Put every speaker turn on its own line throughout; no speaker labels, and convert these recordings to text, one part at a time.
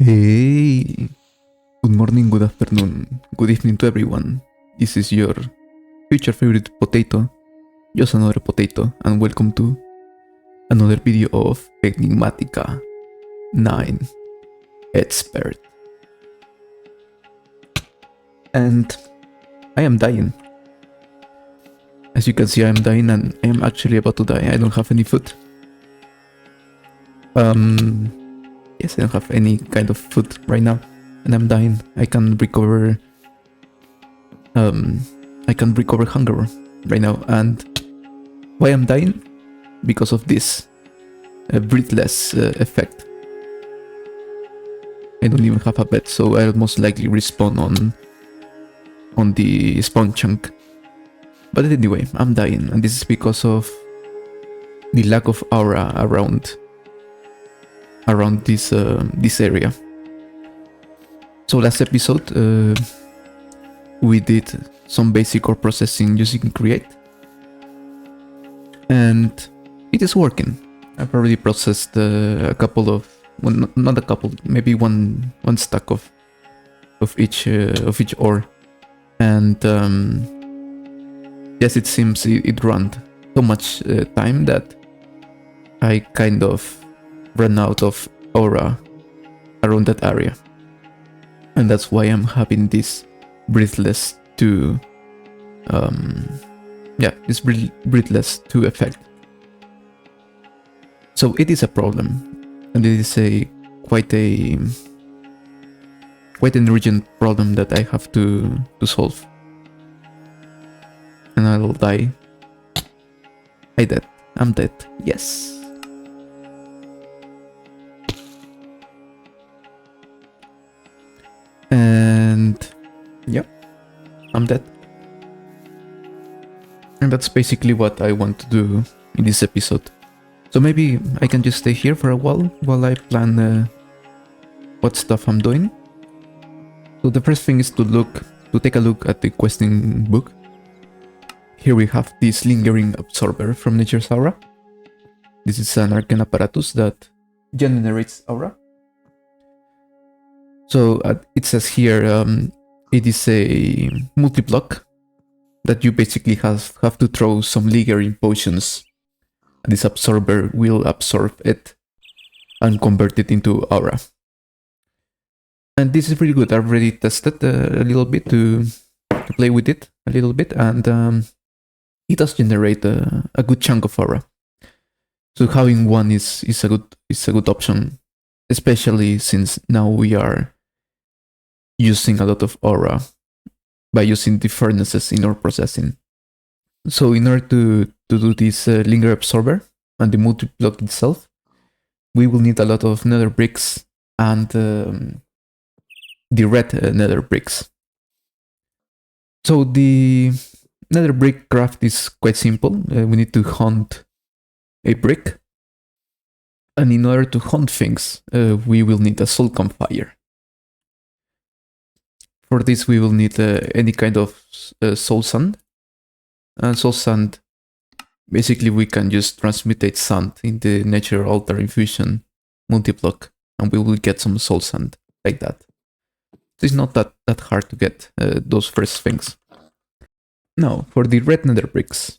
Hey, good morning, good afternoon, good evening to everyone. This is your future favorite potato, just another potato, and welcome to another video of Enigmatica 9 Expert. And I am dying. As you can see, I am dying and I am actually about to die. I don't have any food. Yes, I don't have any kind of food right now. And I'm dying. I can recover hunger right now. And why I'm dying? Because of this breathless effect. I don't even have a bed, so I'll most likely respawn on the spawn chunk. But anyway, I'm dying, and this is because of the lack of aura around this area. So last episode we did some basic core processing using create, and it is working. I've already processed a couple of, well, not a couple, maybe one stack of each ore, and yes, it seems it ran so much time that I kind of ran out of aura around that area. And that's why I'm having this breathless 2 this breathless 2 effect. So it is a problem, and it is quite an urgent problem that I have to solve. And I'll die. I'm dead. Yes. And yeah, I'm dead. And that's basically what I want to do in this episode. So maybe I can just stay here for a while I plan what stuff I'm doing. So the first thing is to take a look at the questing book. Here we have this lingering absorber from nature's aura. This is an arcane apparatus that generates aura. So it says here it is a multi-block that you basically have to throw some lingering potions. And this absorber will absorb it and convert it into aura. And this is really good. I've already tested a little bit to play with it a little bit, and it does generate a good chunk of aura. So having one is a good option, especially since now we are using a lot of aura by using the furnaces in our processing. So in order to do this linger absorber and the multi-block itself, we will need a lot of nether bricks and the red nether bricks. So the nether brick craft is quite simple. We need to hunt a brick, and in order to hunt things, we will need a soul campfire. For this, we will need any kind of soul sand. And soul sand, basically, we can just transmutate sand in the nature altar infusion multi-block, and we will get some soul sand like that. So it's not that hard to get those first things. Now, for the red nether bricks,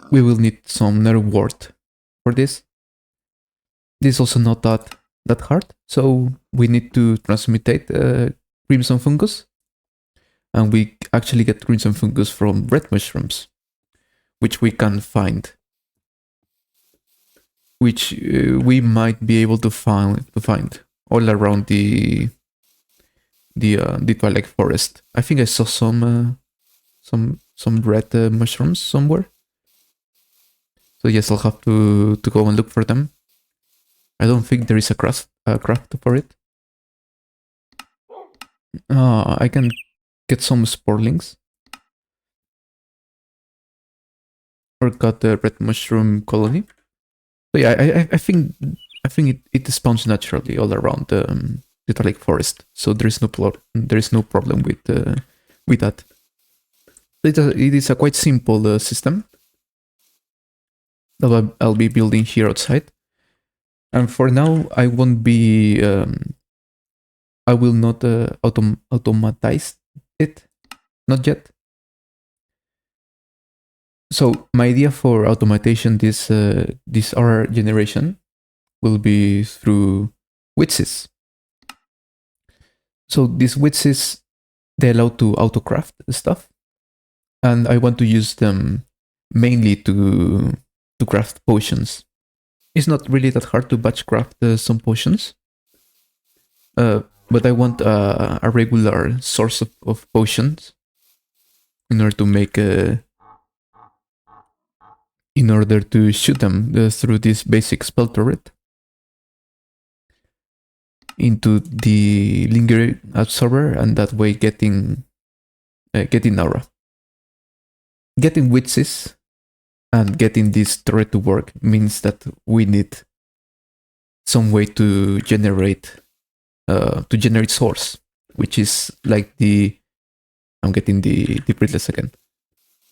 we will need some nether wart for this. This is also not that hard, so we need to transmutate crimson fungus, and we actually get crimson fungus from red mushrooms, which we can find, which we might be able to find all around the Twilight Forest. I think I saw some red mushrooms somewhere. So yes, I'll have to go and look for them. I don't think there is a craft for it. I can get some sporelings. Or got the red mushroom colony. So yeah, I think it spawns naturally all around the Twilight Forest. So there is no problem with that. It is a quite simple system that I'll be building here outside. And for now, I won't be. I will not automatize it, not yet. So my idea for automation this aura generation will be through widgets. So these widgets, they allow to autocraft stuff, and I want to use them mainly to craft potions. It's not really that hard to batch craft some potions, but I want a regular source of potions in order to make in order to shoot them through this basic spell turret into the linger absorber, and that way getting aura, getting witches, and getting this turret to work means that we need some way to generate source, which is like the I'm getting the breathless again,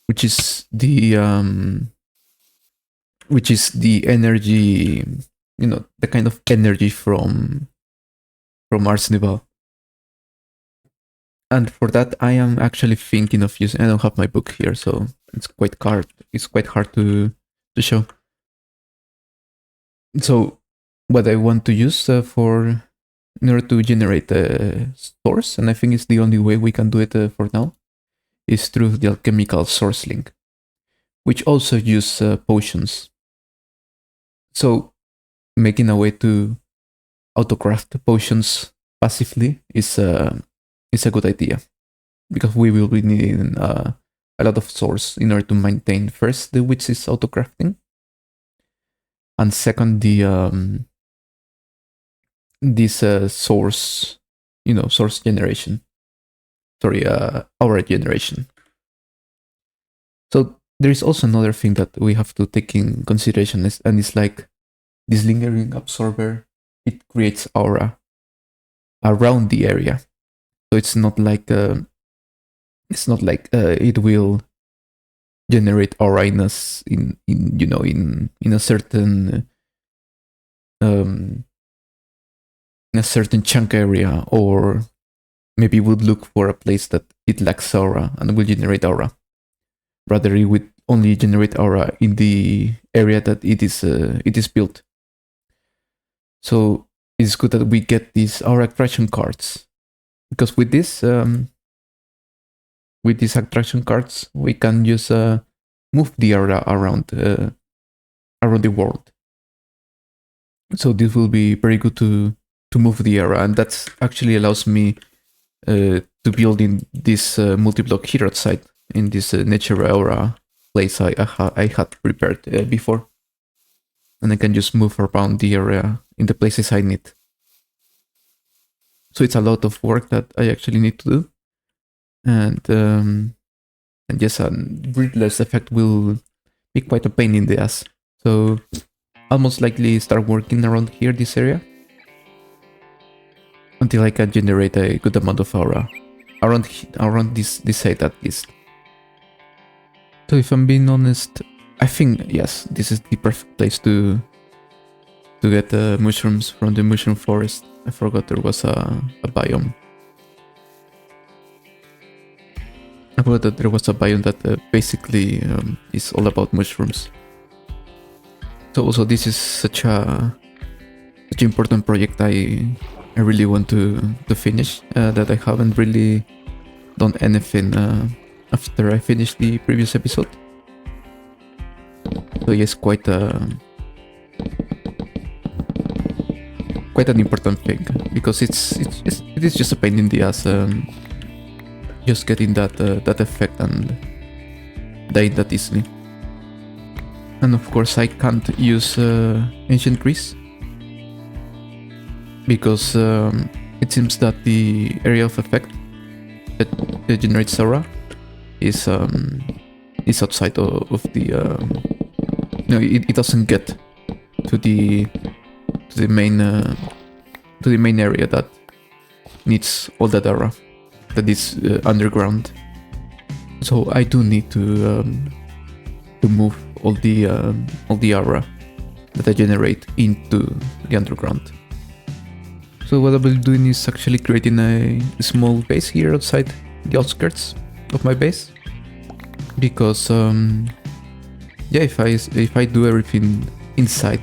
which is the energy, the kind of energy from Arsenal. And for that, I am actually thinking of using. I don't have my book here, so it's quite hard. It's quite hard to show. So, what I want to use in order to generate a source, and I think it's the only way we can do it for now, is through the alchemical source link, which also use potions. So, making a way to autocraft potions passively is a good idea, because we will be needing a lot of source in order to maintain first the witch's autocrafting, and second this source generation. Sorry, aura generation. So there is also another thing that we have to take in consideration, and it's like this lingering absorber. It creates aura around the area, so it's not like it will generate aura in a certain in a certain chunk area, or maybe would look for a place that it lacks aura and will generate aura. Rather, it would only generate aura in the area that it is built. So it's good that we get these aura attraction cards, because with these attraction cards, we can just move the aura around the world. So this will be very good to move the aura, and that actually allows me to build in this multi-block here outside in this nature aura place I had prepared before, and I can just move around the area in the places I need. So it's a lot of work that I actually need to do, and yes, a breathless effect will be quite a pain in the ass. So I'll most likely start working around here, this area, until I can generate a good amount of aura around this site at least. So if I'm being honest, I think yes, this is the perfect place to get mushrooms from the mushroom forest. I forgot there was a biome. I forgot that there was a biome that basically is all about mushrooms. So also this is such an important project I really want to finish, that I haven't really done anything after I finished the previous episode. So yes, quite an important thing, because it is just a pain in the ass, just getting that effect and dying that easily. And of course I can't use ancient grease, because it seems that the area of effect that generates aura is outside of the it doesn't get to the main area that needs all that aura that is underground. So I do need to move all the aura that I generate into the underground. So what I will be doing is actually creating a small base here outside the outskirts of my base, because yeah, if I do everything inside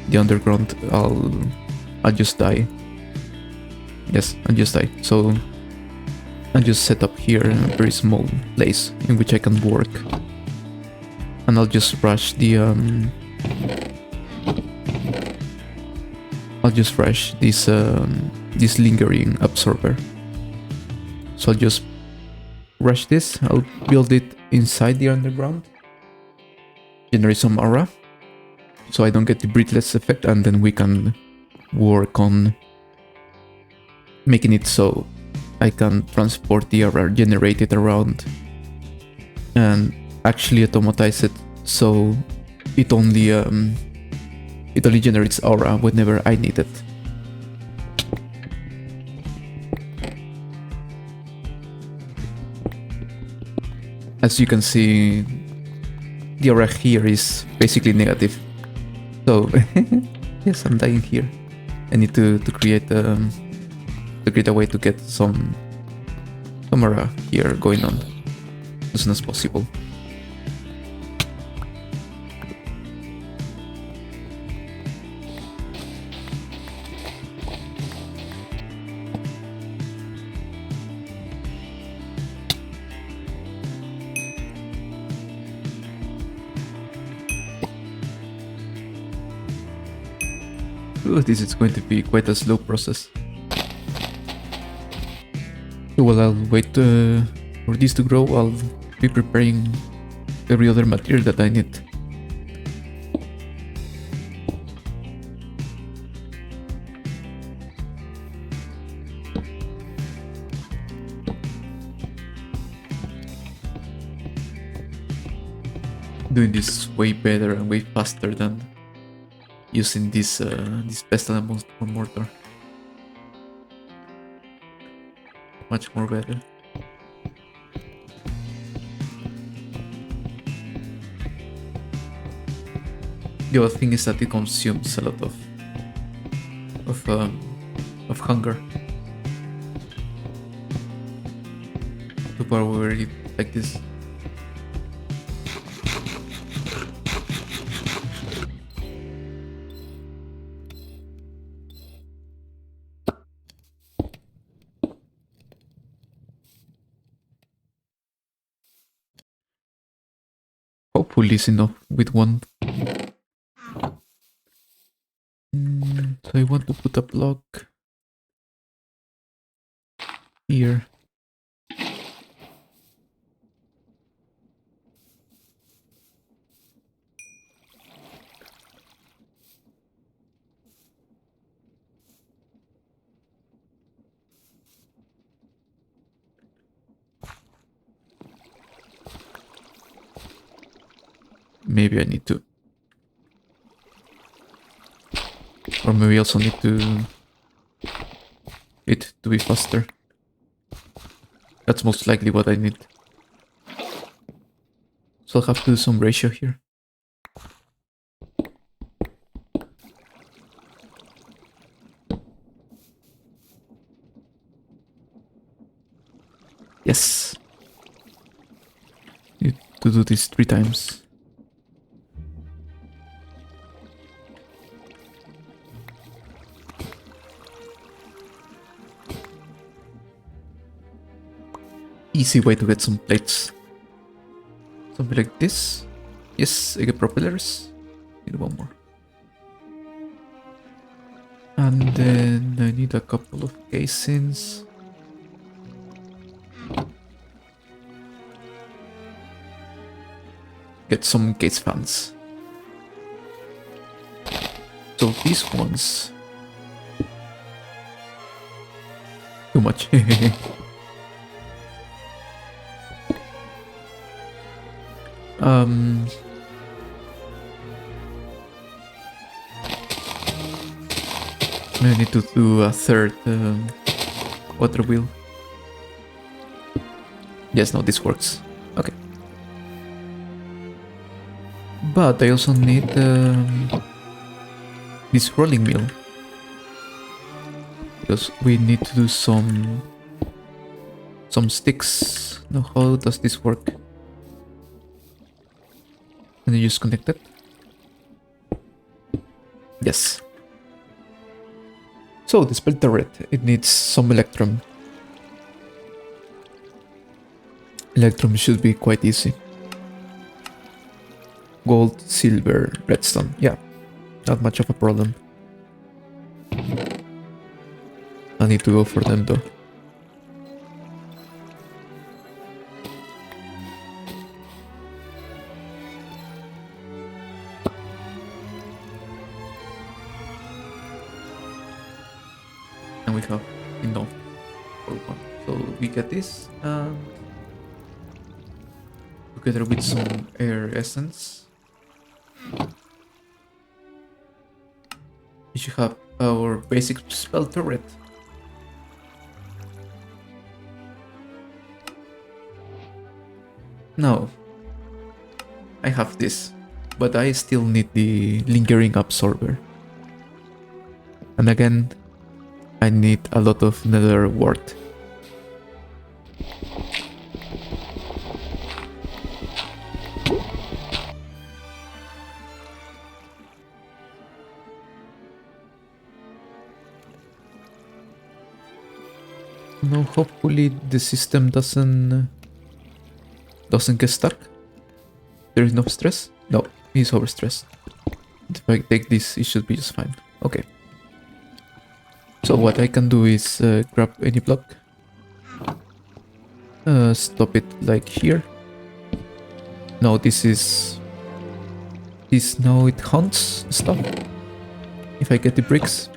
the underground, I'll just die. Yes, I'll just die. So I'll just set up here a very small place in which I can work, and I'll just rush the I'll just rush this this lingering absorber. So I'll just rush this. I'll build it inside the underground, generate some aura, so I don't get the breathless effect, and then we can work on making it so I can transport the aura generated around and actually automatize it, so it only generates aura whenever I need it. As you can see, the aura here is basically negative. So yes, I'm dying here. I need to create a way to get some aura here going on as soon as possible. Ooh, this is going to be quite a slow process. So while I'll wait for this to grow, I'll be preparing every other material that I need. Doing this way better and way faster than using this pestle and mortar. Much more better. The other thing is that it consumes a lot of hunger to power it like this. Hopefully it's enough with one. So I want to put a block here. Maybe I need to. Or maybe I also need it to be faster. That's most likely what I need. So I'll have to do some ratio here. Yes. Need to do this 3 times. Easy way to get some plates. Something like this. Yes, I get propellers. Need one more. And then I need a couple of casings. Get some case fans. So these ones. Too much. I need to do a third water wheel. Yes, no, this works. Okay. But I also need this rolling mill, because we need to do some sticks. Now, how does this work? Can you just connect it? Yes. So the spell turret, it needs some electrum. Electrum should be quite easy. Gold, silver, redstone. Yeah, not much of a problem. I need to go for them though. And we have enough for one. So we get this, and together with some air essence, we should have our basic spell turret. Now, I have this, but I still need the lingering absorber. And again, I need a lot of nether wart. No, hopefully the system doesn't get stuck. There is enough stress? No, he's overstressed. If I take this, it should be just fine. Okay. So what I can do is grab any block, stop it like here. No, now it hunts stuff. If I get the bricks,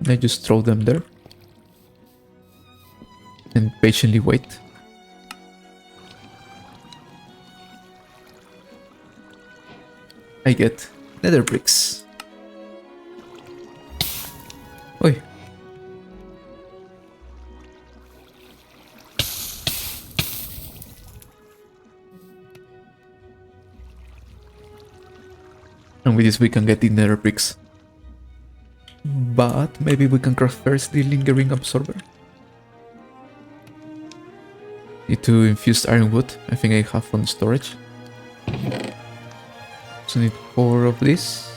I just throw them there and patiently wait. I get nether bricks. Oi. And with this we can get the nether bricks. But maybe we can craft first the lingering absorber. Need to infuse ironwood. I think I have on storage. So need 4 of this.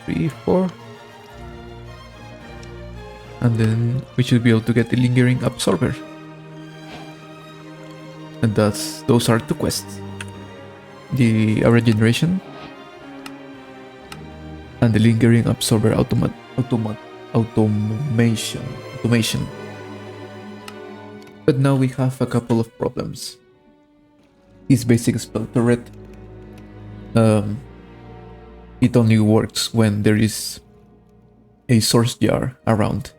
3, 4. And then we should be able to get the lingering absorber. And those are 2 quests. The aura generation and the lingering absorber automation. But now we have a couple of problems. This basic spell turret, it only works when there is a source jar around.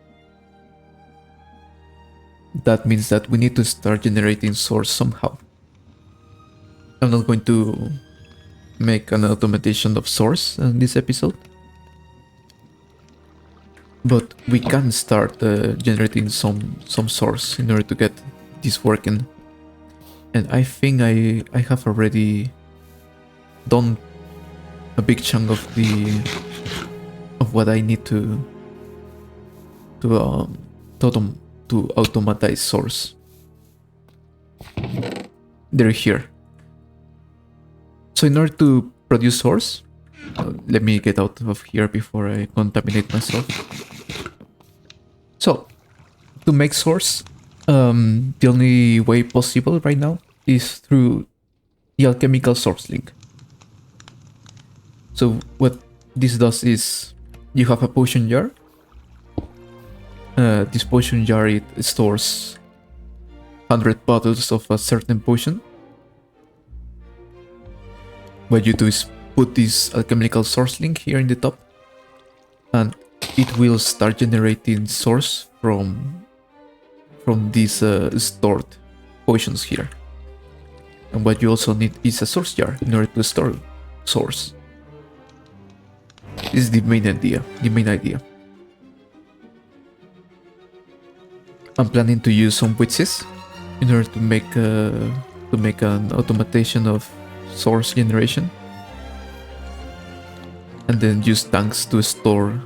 That means that we need to start generating source somehow. I'm not going to make an automation of source in this episode, but we can start generating some source in order to get this working. And I think I have already done a big chunk of what I need to automatize source. They're here. So in order to produce source, let me get out of here before I contaminate myself. So to make source, the only way possible right now is through the alchemical source link. So what this does is you have a potion jar. This potion jar, it stores 100 bottles of a certain potion. What you do is put this alchemical source link here in the top, and it will start generating source from these stored potions here. And what you also need is a source jar in order to store source. This is the main idea. I'm planning to use some witches in order to make an automation of source generation, and then use tanks to store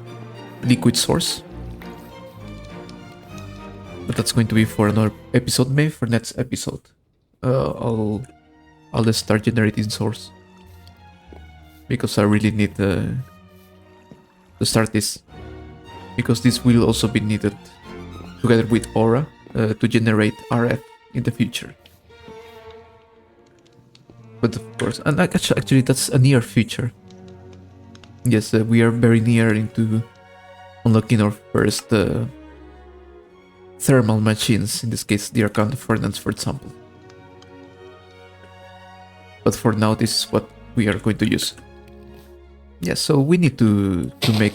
liquid source. But that's going to be for another episode, maybe for next episode. I'll just start generating source. Because I really need to start this. Because this will also be needed together with Aura to generate RF in the future. But of course, and actually that's a near future. Yes, we are very near into unlocking our first thermal machines, in this case the Arcana Furnace, for example. But for now, this is what we are going to use. Yeah, so we need to make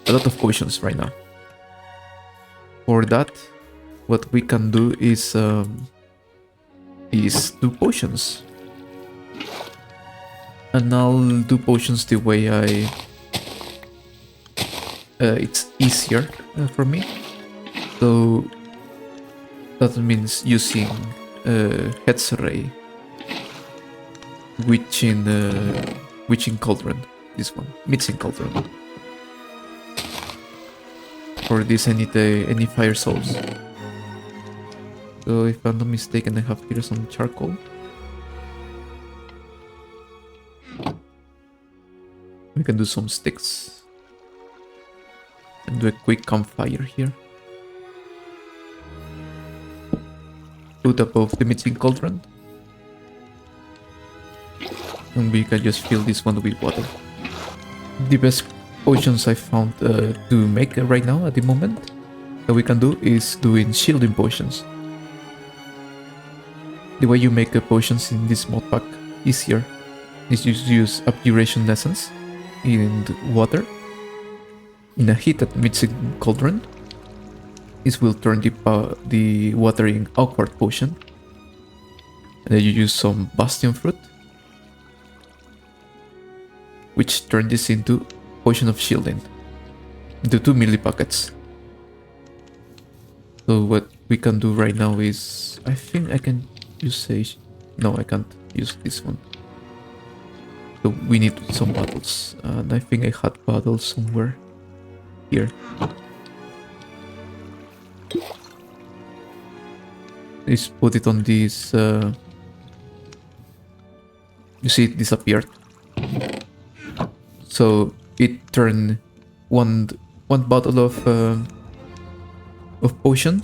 a lot of potions right now. For that, what we can do is do potions. And I'll do potions the way it's easier for me. So that means using Head's Ray, Witching Cauldron, this one, Mixing Cauldron. For this I need any fire souls. So if I'm not mistaken, I have here some charcoal. We can do some sticks. And do a quick campfire here. Put above the Mixing Cauldron. And we can just fill this one with water. The best potions I found to make right now at the moment that we can do is doing shielding potions. The way you make potions in this mod pack easier is you use Abjuration Essence in water in a heated Mixing Cauldron. This will turn the water in Awkward Potion. And then you use some Bastion Fruit, which turn this into Potion of Shielding, into 2 millipackets. So what we can do right now is, I think I can use Sage. No, I can't use this one. So we need some bottles, and I think I had bottles somewhere here. Let's put it on this. You see, it disappeared. So it turned one bottle of potion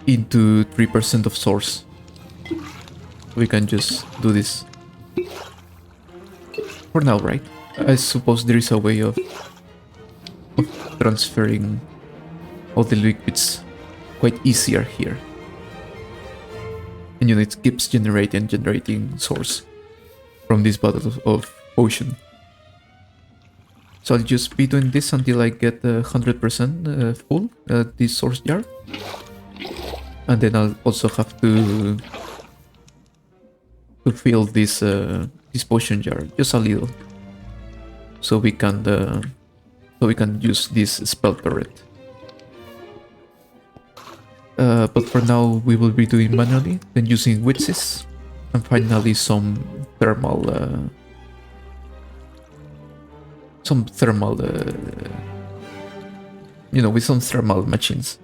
into 3% of source. We can just do this for now, right? I suppose there is a way of transferring all the liquids quite easier here. And it keeps generating source from this bottle of potion. So I'll just be doing this until I get 100% full, this source jar. And then I'll also have to fill this potion jar just a little, so we can use this spell turret. But for now we will be doing manually, then using witches, and finally some thermal with some thermal machines.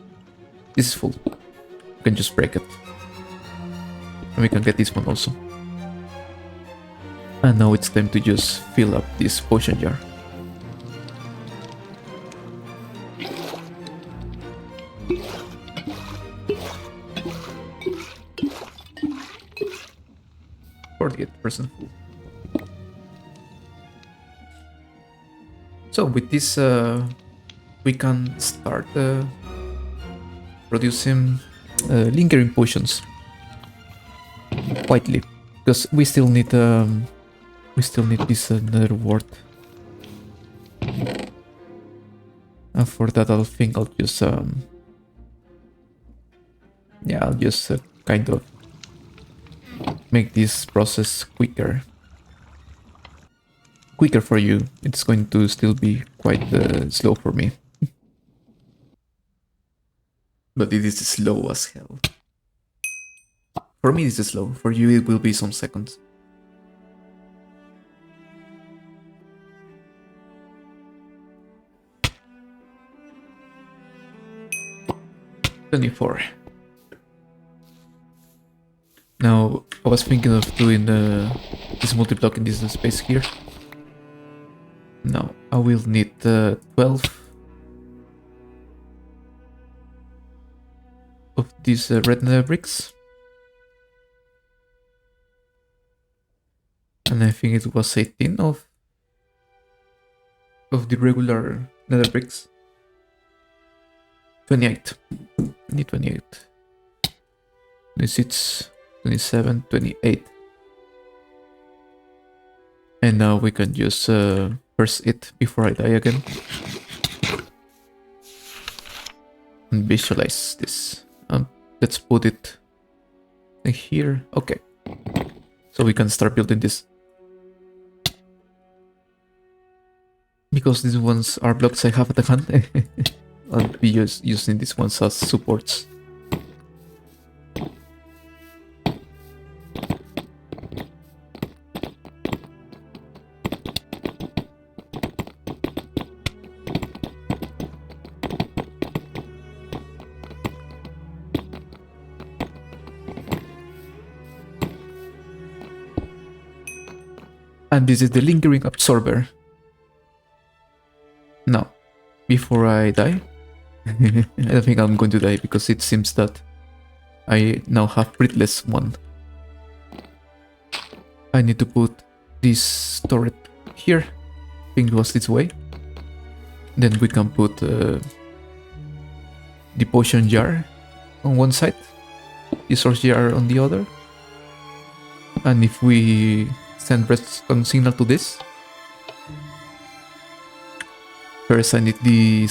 This is full. We can just break it. And we can get this one also. And now it's time to just fill up this potion jar. Percent full. So with this, we can start producing lingering potions quietly, because we still need this nether wart. And for that, I think I'll just kind of make this process quicker for you. It's going to still be quite slow for me. But it is slow as hell. For me, this is slow. For you, it will be some seconds. 24. Now, I was thinking of doing this multi-block in this space here. Now, I will need 12 of these red nether bricks. And I think it was 18 of the regular nether bricks. 28. I need 28. 26, 27, 28. And now we can just first it before I die again. And visualize this. Let's put it here. Okay. So we can start building this. Because these ones are blocks I have at the hand. I'll be using these ones as supports. And this is the lingering absorber. Now, before I die, I don't think I'm going to die because it seems that I now have breathless one. I need to put this turret here. I think it was this way. Then we can put the potion jar on one side, the source jar on the other. And if we send redstone signal to this, first I need the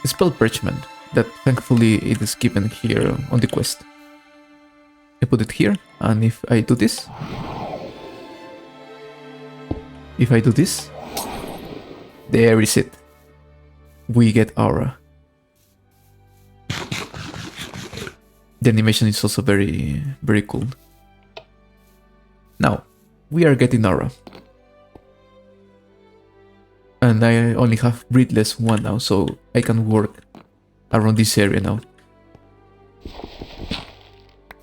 spell parchment that thankfully it is given here on the quest. I put it here, and if I do this, there is it. We get aura. The animation is also very, very cool. Now, we are getting aura. And I only have breathless one now, so I can work around this area now.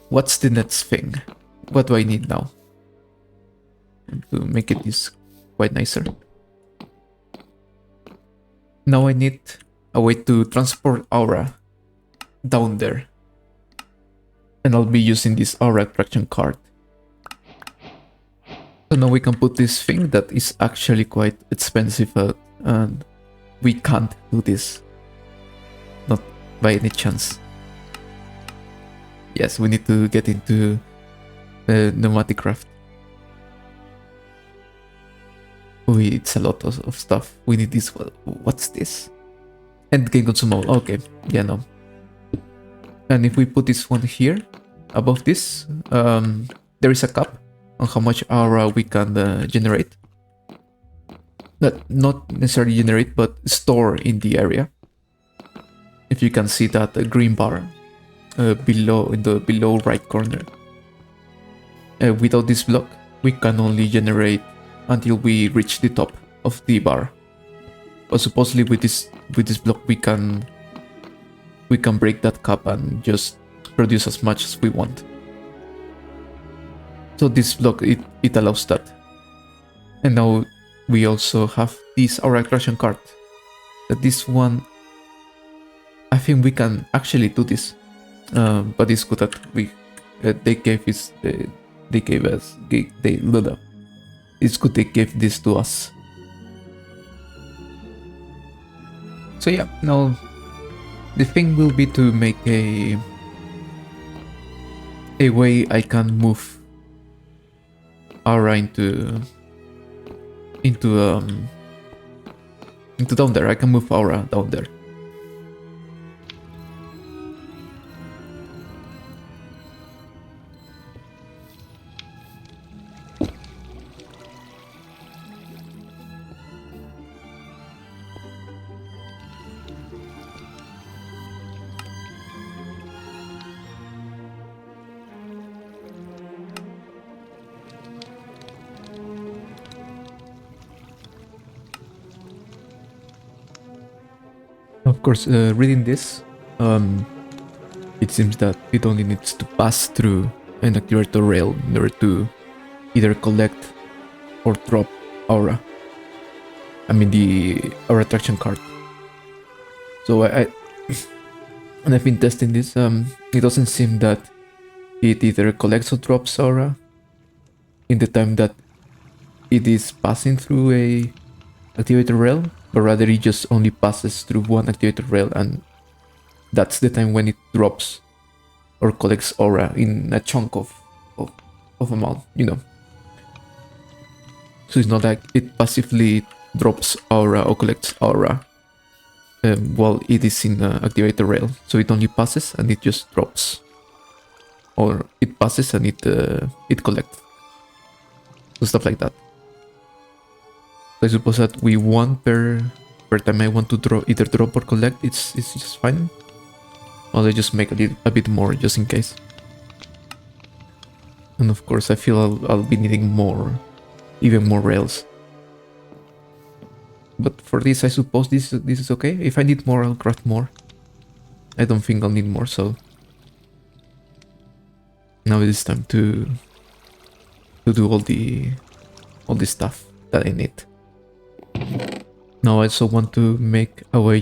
What's the next thing? What do I need now? To make it this quite nicer. Now I need a way to transport aura down there. And I'll be using this aura attraction card. So now we can put this thing that is actually quite expensive, and we can't do this. Not by any chance. Yes, we need to get into pneumatic craft. Oh, it's a lot of stuff. We need this. What's this? Endgame consumable. Okay, yeah, no. And if we put this one here, above this, there is a cap on how much aura we can generate. Not necessarily generate, but store in the area. If you can see that green bar below, in the below right corner. Without this block, we can only generate until we reach the top of the bar. But supposedly with this block we can break that cap and just produce as much as we want. So this block, it allows that. And now we also have this aura attraction card. This one, I think we can actually do this. But it's good that it's good they gave this to us. So yeah, now the thing will be to make a way I can move aura into down there. I can move aura down there. Of course, reading this, you it seems that it only needs to pass through an activator rail in order to either collect or drop aura. I mean the aura attraction card. So and I've been testing this. It doesn't seem that it either collects or drops aura in the time that it is passing through a activator rail, but rather it just only passes through one activator rail, and that's the time when it drops or collects aura in a chunk of amount, you know. So it's not like it passively drops aura or collects aura while it is in activator rail. So it only passes and it just drops, or it passes and it collects. So stuff like that. So I suppose that we want per time I want to either drop or collect, it's just fine. Or I just make a bit more just in case. And of course I feel I'll be needing even more rails. But for this I suppose this is okay. If I need more, I'll craft more. I don't think I'll need more, so now it is time to do all the stuff that I need. Now I also want to make a way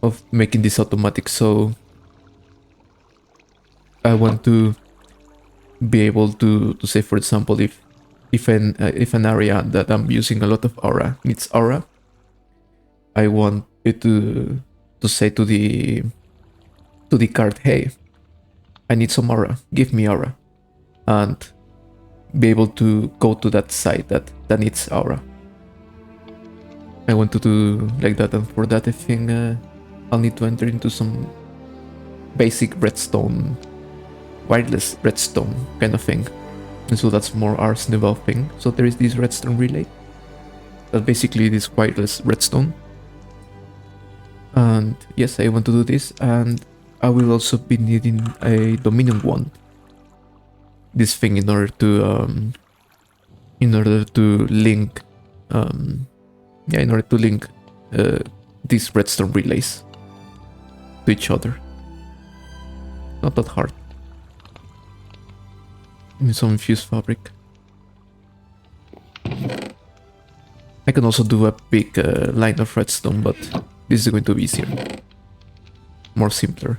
of making this automatic, so I want to be able to say, for example, if an area that I'm using a lot of aura needs aura, I want it to say to the card, hey, I need some aura, give me aura, and be able to go to that site that needs aura. I want to do like that, and for that I think I'll need to enter into some basic redstone, wireless redstone kind of thing. And so that's more Ars Nova thing. So there is this redstone relay. That's basically this wireless redstone. And yes, I want to do this, and I will also be needing a Dominion wand. This thing in order to link these redstone relays to each other. Not that hard. Some infused fabric. I can also do a big line of redstone, but this is going to be easier, more simpler.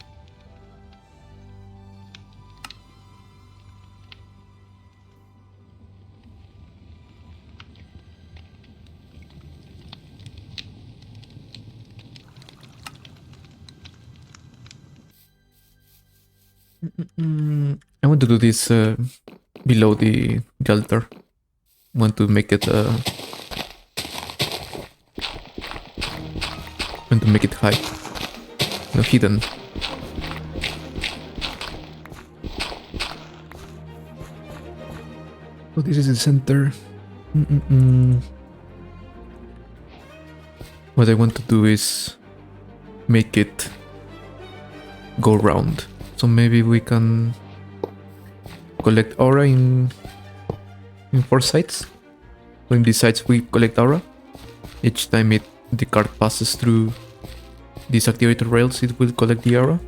I want to do this below the altar. I want to make it high, no, hidden. So this is the center. What I want to do is make it go round. So maybe we can collect aura in 4 sites. So in these sites we collect aura. Each time the card passes through these activator rails, it will collect the aura.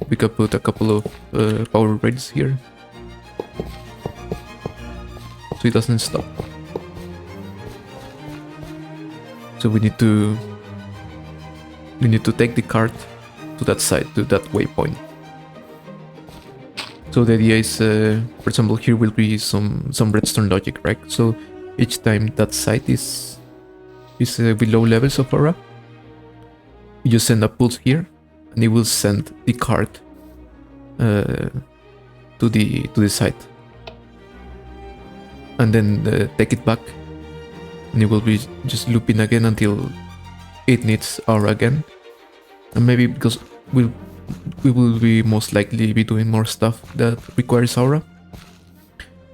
We can put a couple of power rails here, so it doesn't stop. So we need to take the card to that side, to that waypoint. So the idea is, for example, here will be some redstone logic, right? So each time that site is below levels of aura, you just send a pulse here, and it will send the card to the site, and then take it back, and it will be just looping again until it needs aura again. And maybe because we will be most likely be doing more stuff that requires aura,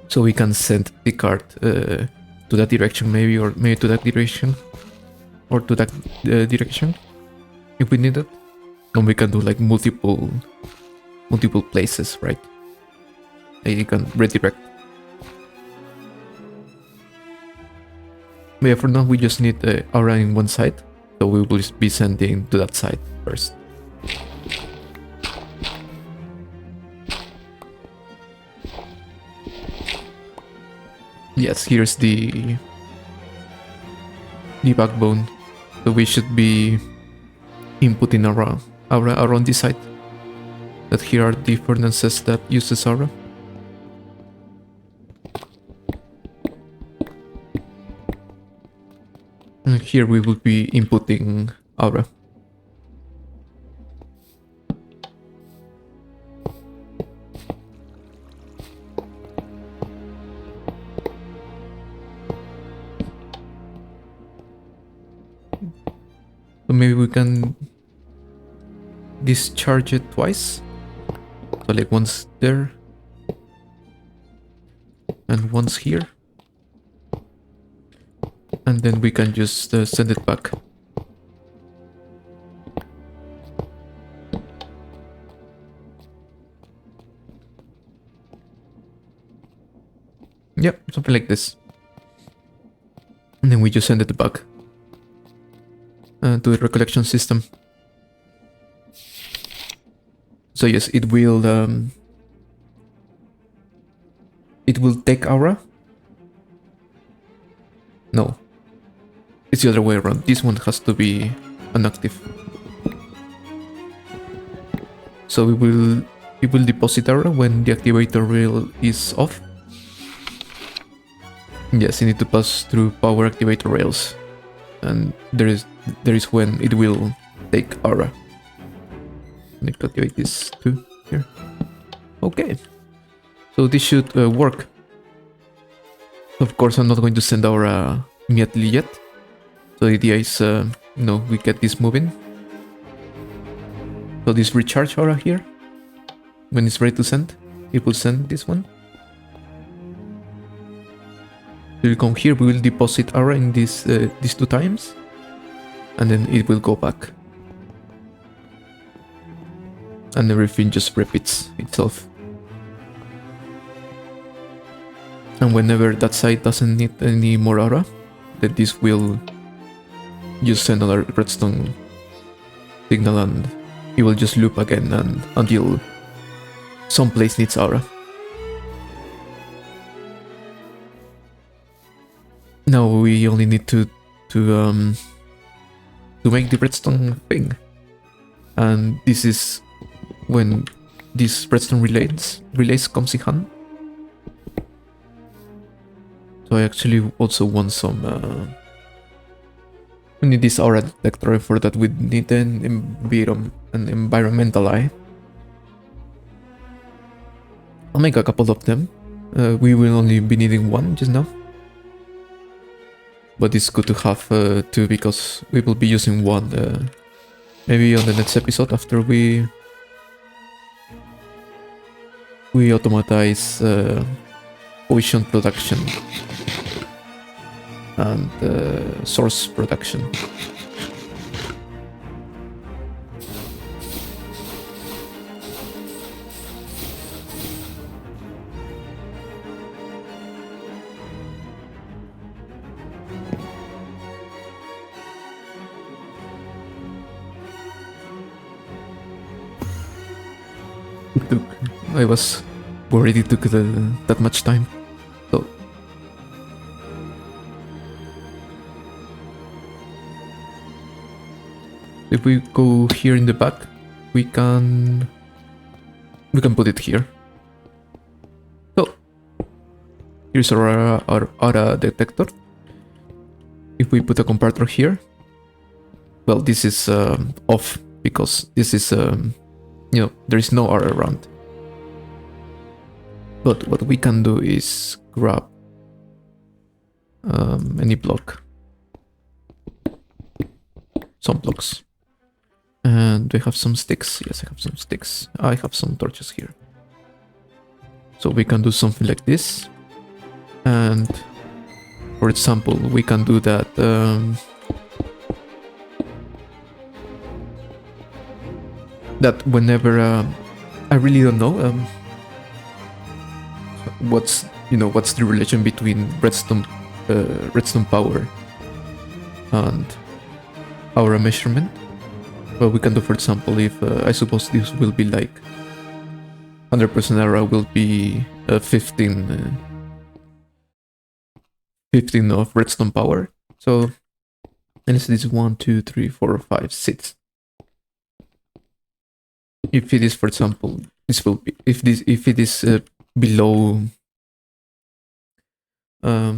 so we can send the card to that direction, maybe, or maybe to that direction, or to that direction if we need it. And we can do like multiple places, right? You can redirect. But yeah, for now we just need aura in one side, So we will be sending to that side first. Yes, here's the backbone. So we should be inputting around this side. That here are the furnaces that uses aura. And here we will be inputting aura. So maybe we can discharge it twice. So like once there and once here. And then we can just send it back. Yep, something like this. And then we just send it back to the recollection system. So yes, it will take aura. No, it's the other way around. This one has to be inactive. So it will deposit aura when the activator rail is off. Yes, you need to pass through power activator rails, and there is when it will take aura. I need to activate this too here. Okay, so this should work. Of course, I'm not going to send aura immediately yet. So the idea is, we get this moving. So this recharge aura here, when it's ready to send, it will send this one. We will come here, we will deposit aura in these 2 times, and then it will go back. And everything just repeats itself. And whenever that side doesn't need any more aura, then this will just send another redstone signal, and it will just loop again until some place needs aura. Now we only need to make the redstone thing, and this is when this redstone relays comes in hand. So I actually also want some. We need this aura detector. For that we need an environmental eye. I'll make a couple of them. We will only be needing one just now. But it's good to have 2 because we will be using one maybe on the next episode after we automatize potion production and source production. I was worried it took that much time. So if we go here in the back, we can put it here. So here's our aura detector. If we put a comparator here, well, this is off because this is there is no aura around. But what we can do is grab any block, some blocks, and do I have some sticks? Yes, I have some sticks. I have some torches here, so we can do something like this. And for example, we can do that. That whenever I really don't know. What's the relation between redstone power and aura measurement. Well, we can do, for example, if I suppose this will be like 100% aura will be 15 of redstone power. So and this is 1, 2, 3, 4, 5, 6. If it is, for example, this will be if it is below how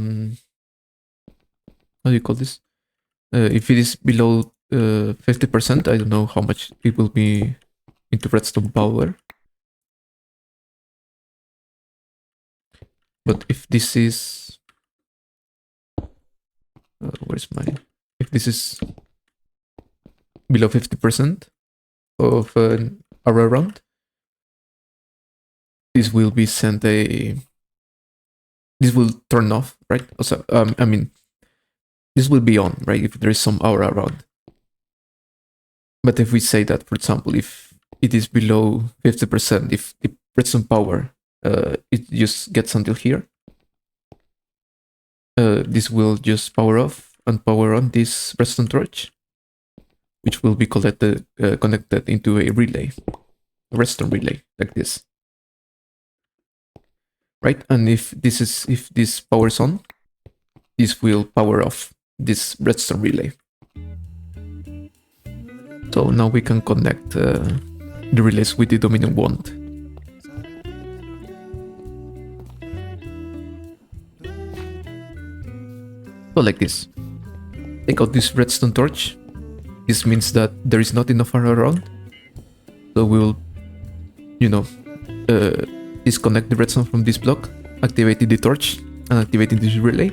do you call this? If it is below 50%, I don't know how much it will be into redstone power. But if this is where's my if this is below 50% of an aura round, this will be sent a this will turn off, right? Also, I mean, this will be on, right? If there is some aura around. But if we say that, for example, if it is below 50%, if the redstone power it just gets until here, this will just power off and power on this redstone torch, which will be connected into a relay, a redstone relay, like this, right? And if this powers on, this will power off this redstone relay. So now we can connect the relays with the dominant wand. So like this. Take out this redstone torch. This means that there is not enough aura around. So we will, disconnect the redstone from this block, activating the torch, and activating this relay.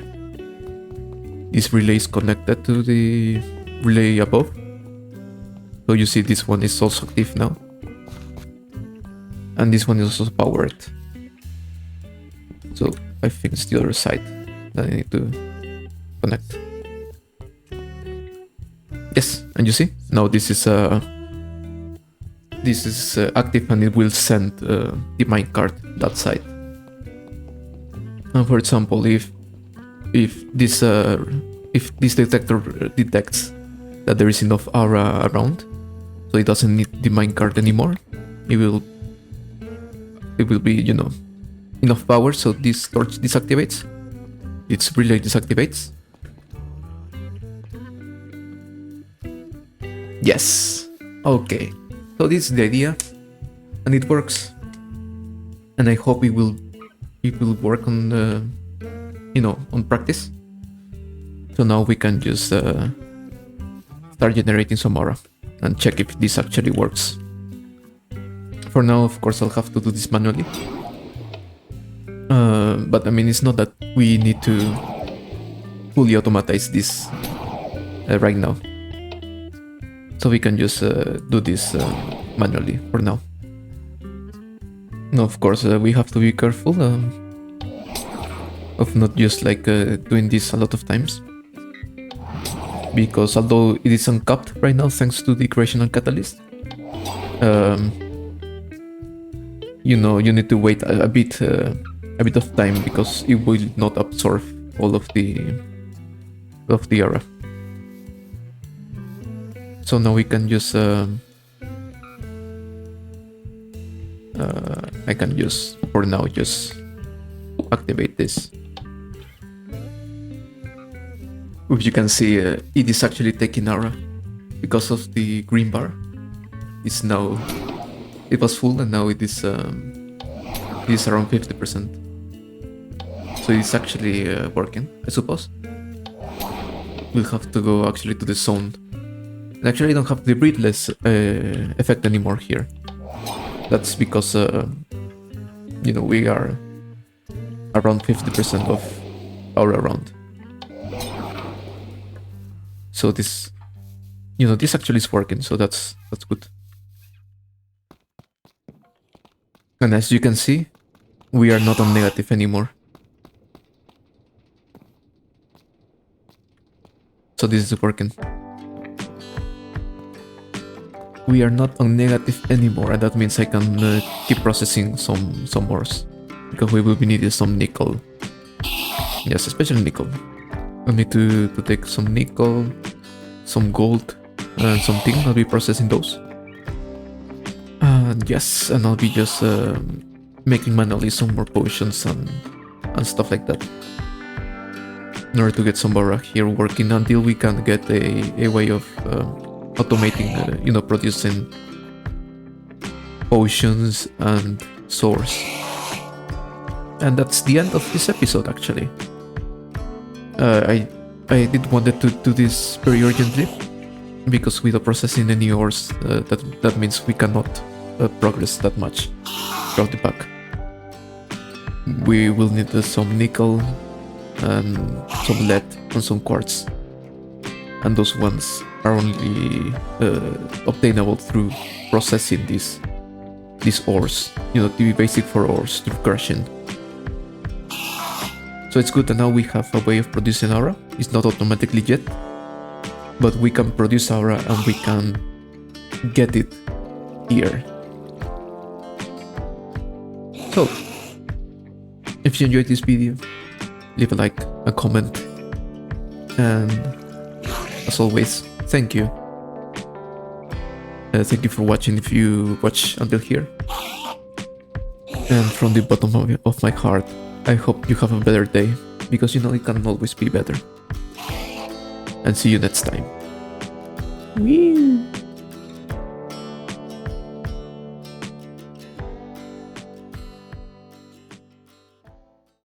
This relay is connected to the relay above. So you see this one is also active now. And this one is also powered. So I think it's the other side that I need to connect. Yes, and you see, now this is active and it will send the minecart that side. And for example, if this detector detects that there is enough aura around, so it doesn't need the minecart anymore, it will be, enough power, so this torch deactivates, its relay deactivates. Yes. Okay. So this is the idea, and it works. And I hope it will work on on practice. So now we can just start generating some aura and check if this actually works. For now, of course, I'll have to do this manually. But I mean, it's not that we need to fully automatize this right now. So we can just do this manually for now. Now, of course, we have to be careful of not just like doing this a lot of times. Because although it is uncapped right now thanks to the creational catalyst, you need to wait a bit of time because it will not absorb all of the aura. So now we can just I can just for now just activate this. If you can see, it is actually taking aura because of the green bar. It's now, it was full and now it is around 50%. So it's actually working, I suppose. We'll have to go actually to the zone. And actually I don't have the breathless effect anymore here. That's because, we are around 50% of aura around. So this, this actually is working, so that's good. And as you can see, we are not on negative anymore. So this is working. We are not on negative anymore, and that means I can keep processing some ores, because we will be needing some nickel. Yes, especially nickel. I need to take some nickel, some gold, and something. I'll be processing those. Yes, and I'll be just making manually some more potions and stuff like that. In order to get some barrack here working until we can get a way of automating, producing potions and swords. And that's the end of this episode, actually. I did wanted to do this very urgently, because without processing any ores, that means we cannot progress that much throughout the pack. We will need some nickel and some lead and some quartz, and those ones are only obtainable through processing these ores, the basic for ores through crushing. So it's good that now we have a way of producing aura. It's not automatically yet, but we can produce aura and we can get it here. So, if you enjoyed this video, leave a like, a comment, and as always, thank you. Thank you for watching if you watch until here. And from the bottom of my heart, I hope you have a better day, because it can always be better. And see you next time. Woo!